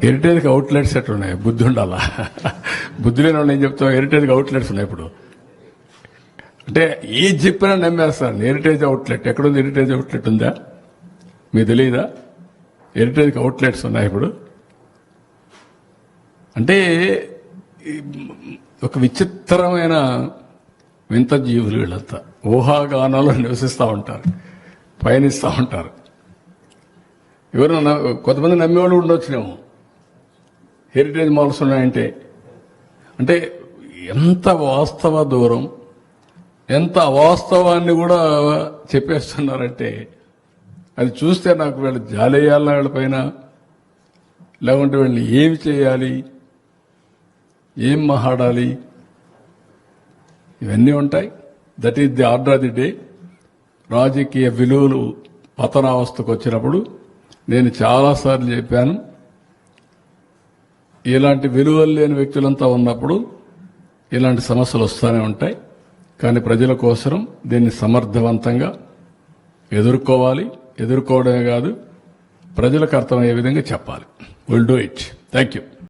హెరిటేజ్కి outlets ఎట్లా ఉన్నాయి? బుద్ధి ఉండాలా? బుద్ధి లేని వాళ్ళు ఏం చెప్తాం? హెరిటేజ్కి అవుట్లెట్స్ ఉన్నాయి. ఇప్పుడు అంటే ఏది చెప్పినా నమ్మేస్తాను. హెరిటేజ్ అవుట్లెట్ ఎక్కడుంది? హెరిటేజ్ అవుట్లెట్ ఉందా? మీకు తెలియదా? హెరిటేజ్కి అవుట్లెట్స్ ఉన్నాయి ఇప్పుడు. అంటే ఒక విచిత్రమైన వింత జీవులు వీళ్ళంతా. ఊహాగానాలు నివసిస్తూ ఉంటారు, పయనిస్తూ ఉంటారు. ఎవరైనా కొంతమంది నమ్మేవాళ్ళు ఉండొచ్చునేమో హెరిటేజ్ మాల్స్ ఉన్నాయంటే. అంటే ఎంత వాస్తవ దూరం, ఎంత అవాస్తవాన్ని కూడా చెప్పేస్తున్నారంటే అది చూస్తే నాకు వీళ్ళు జాలేయాలన్న వీళ్ళపైన, లేకుంటే వీళ్ళని ఏమి చేయాలి, ఏం మాట్లాడాలి, ఇవన్నీ ఉంటాయి. That is the order of the day. రాజకీయ విలువలు పతనావస్థకు వచ్చినప్పుడు నేను చాలాసార్లు చెప్పాను, ఇలాంటి విలువలు లేని వ్యక్తులంతా ఉన్నప్పుడు ఇలాంటి సమస్యలు వస్తూనే ఉంటాయి. కానీ ప్రజల కోసం దీన్ని సమర్థవంతంగా ఎదుర్కోవాలి. ఎదుర్కోవడమే కాదు, ప్రజలకు అర్థమయ్యే విధంగా చెప్పాలి. Will do it. Thank you.